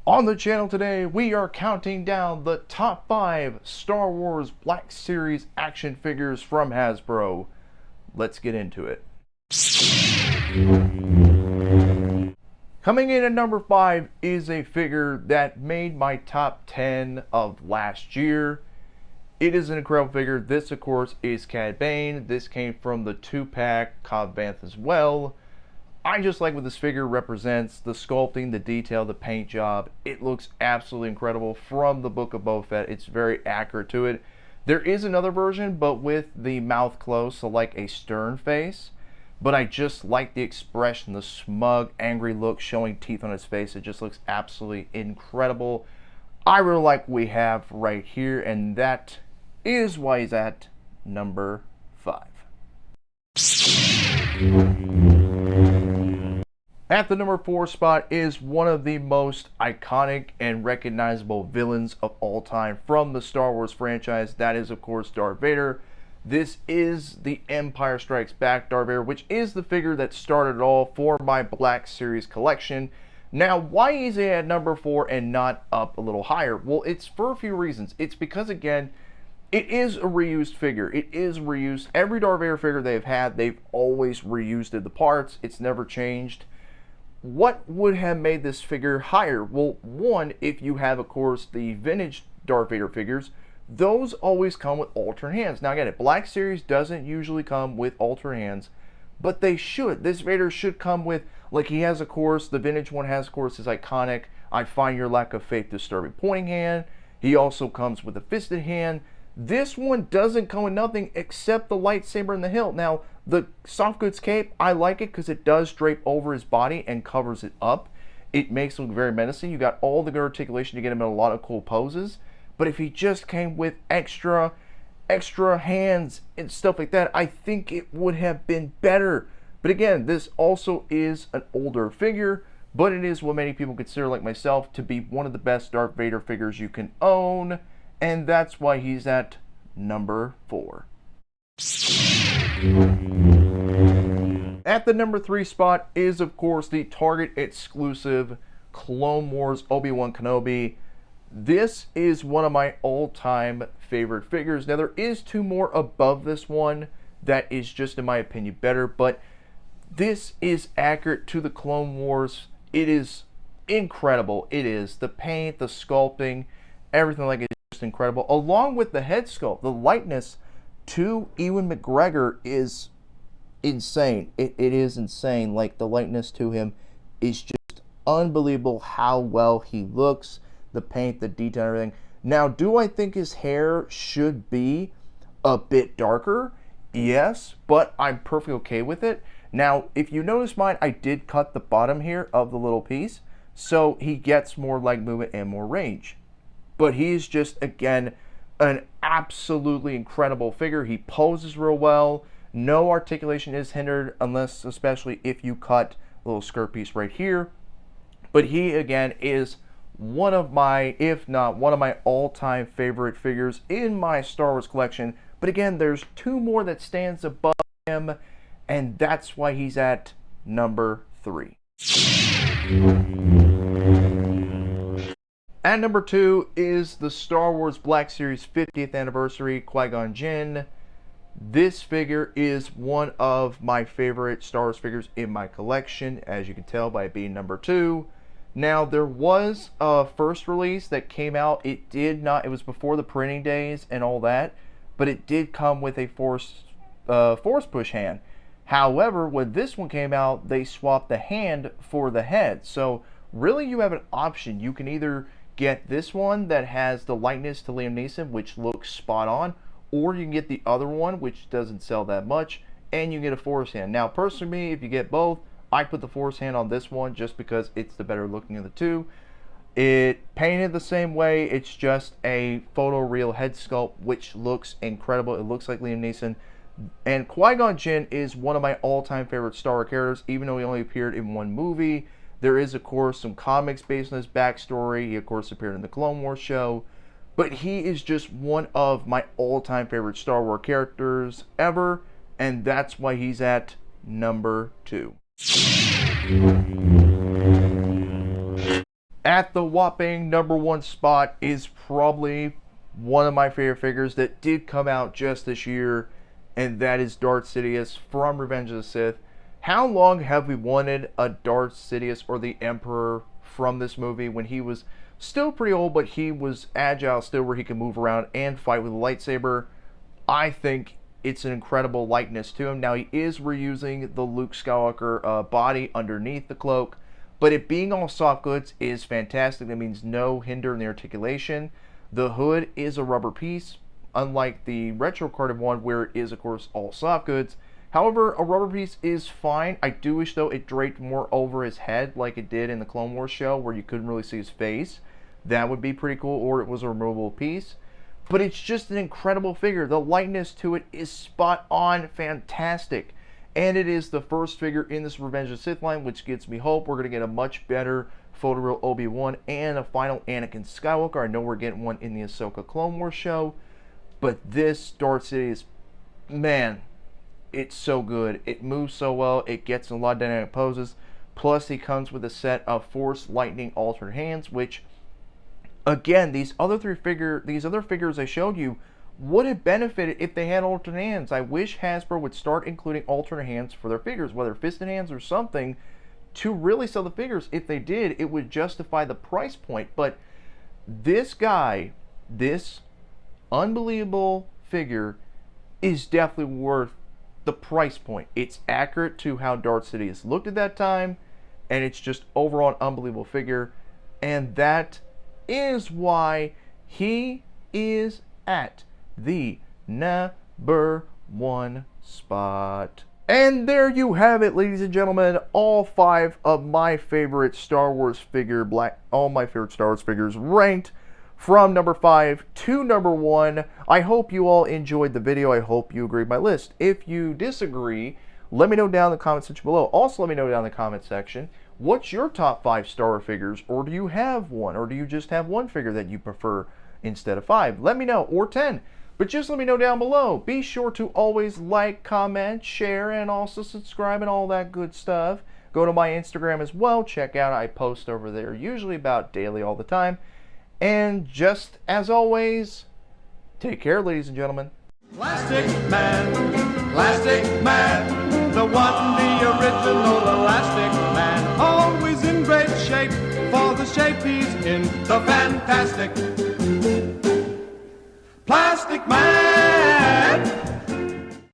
On the channel today, we are counting down the top 5 Star Wars Black Series action figures from Hasbro. Let's get into it. Coming in at number 5 is a figure that made my top 10 of last year. It is an incredible figure. This, of course, is CAD Bane. This came from the 2-pack CAD Bane as well. I just like what this figure represents, the sculpting, the detail, the paint job. It looks absolutely incredible from the Book of Boba Fett. It's very accurate to it. There is another version, but with the mouth closed, so like a stern face. But I just like the expression, the smug, angry look, showing teeth on his face. It just looks absolutely incredible. I really like what we have right here, and that is why he's at number 5. At the number 4 spot is one of the most iconic and recognizable villains of all time from the Star Wars franchise. That is, of course, Darth Vader. This is the Empire Strikes Back Darth Vader, which is the figure that started it all for my Black Series collection. Now, why is he at number 4 and not up a little higher? Well, it's for a few reasons. It's because, again, it is a reused figure. It is reused. Every Darth Vader figure they've had, they've always reused the parts. It's never changed. What would have made this figure higher? Well, one, if you have, of course, the vintage Darth Vader figures, those always come with alternate hands. Now, again, Black Series doesn't usually come with alternate hands, but they should. This Vader should come with, like he has, of course, the vintage one has, of course, his iconic, I find your lack of faith disturbing pointing hand. He also comes with a fisted hand. This one doesn't come with nothing except the lightsaber and the hilt. Now, the soft goods cape, I like it because it does drape over his body and covers it up. It makes him look very menacing. You got all the good articulation to get him in a lot of cool poses. But if he just came with extra hands and stuff like that, I think it would have been better. But again, this also is an older figure, but it is what many people consider, like myself, to be one of the best Darth Vader figures you can own. And that's why he's at number 4. At the number 3 spot is, of course, the Target exclusive Clone Wars ObiWan Kenobi. This is one of my all-time favorite figures. Now, there is 2 more above this one that is just, in my opinion, better, but this is accurate to the Clone Wars. It is incredible. It is. The paint, the sculpting, everything like it is just incredible. Along with the head sculpt, the likeness to Ewan McGregor is insane. It is insane. Like, the likeness to him is just unbelievable how well he looks. The paint, the detail, everything. Now, do I think his hair should be a bit darker? Yes, but I'm perfectly okay with it. Now, if you notice mine, I did cut the bottom here of the little piece, so he gets more leg movement and more range. But he's just, again, an absolutely incredible figure. He poses real well. No articulation is hindered, unless, especially if you cut a little skirt piece right here. But he, again, is one of my, if not one of my all-time favorite figures in my Star Wars collection. But again, there's 2 more that stands above him, and that's why he's at number 3. At number 2 is the Star Wars Black Series 50th Anniversary Qui-Gon Jinn. This figure is one of my favorite Star Wars figures in my collection, as you can tell by it being number 2. Now, there was a first release that came out. It was before the printing days and all that, but it did come with a force push hand. However, when this one came out, they swapped the hand for the head. So really, you have an option. You can either get this one that has the likeness to Liam Neeson, which looks spot on, or you can get the other one, which doesn't sell that much, and you get a force hand. Now, personally, if you get both, I put the force hand on this one just because it's the better looking of the 2. It painted the same way. It's just a photoreal head sculpt, which looks incredible. It looks like Liam Neeson. And Qui-Gon Jinn is one of my all-time favorite Star Wars characters, even though he only appeared in 1 movie. There is, of course, some comics based on his backstory. He, of course, appeared in the Clone Wars show. But he is just one of my all-time favorite Star Wars characters ever. And that's why he's at number 2. At the whopping #1 spot is probably one of my favorite figures that did come out just this year, and that is Darth Sidious from Revenge of the Sith. How long have we wanted a Darth Sidious or the Emperor from this movie, when he was still pretty old, but he was agile still, where he could move around and fight with a lightsaber? I think it's an incredible likeness to him. Now, he is reusing the Luke Skywalker body underneath the cloak, but it being all soft goods is fantastic. That means no hinder in the articulation. The hood is a rubber piece, unlike the retro carded one where it is, of course, all soft goods. However, a rubber piece is fine. I do wish, though, it draped more over his head like it did in the Clone Wars show, where you couldn't really see his face. That would be pretty cool, or it was a removable piece. But it's just an incredible figure. The lightness to it is spot on, fantastic. And it is the first figure in this Revenge of the Sith line, which gives me hope we're going to get a much better photoreal Obi-Wan and a final Anakin Skywalker. I know we're getting one in the Ahsoka Clone Wars show, but this Darth Sidious, man, it's so good. It moves so well. It gets in a lot of dynamic poses. Plus, he comes with a set of Force Lightning alternate hands, which, again, these other figures I showed you would have benefited if they had alternate hands. I wish Hasbro would start including alternate hands for their figures, whether fisted hands or something, to really sell the figures. If they did, it would justify the price point. But this guy, this unbelievable figure, is definitely worth the price point. It's accurate to how Darth Sidious looked at that time, and it's just overall an unbelievable figure. And that is why he is at the #1 spot. And there you have it, ladies and gentlemen. All 5 of my favorite Star Wars figures ranked from number 5 to number 1. I hope you all enjoyed the video. I hope you agree with my list. If you disagree, let me know down in the comment section below. Also, let me know down in the comment section, what's your top 5 Star Wars figures? Or do you have one? Or do you just have one figure that you prefer instead of 5? Let me know. Or 10. But just let me know down below. Be sure to always like, comment, share, and also subscribe and all that good stuff. Go to my Instagram as well. Check out, I post over there usually about daily all the time. And just as always, take care, ladies and gentlemen. Plastic Man, the one, the original Elastic Man. Always in great shape for the shape he's in, the fantastic Plastic Man.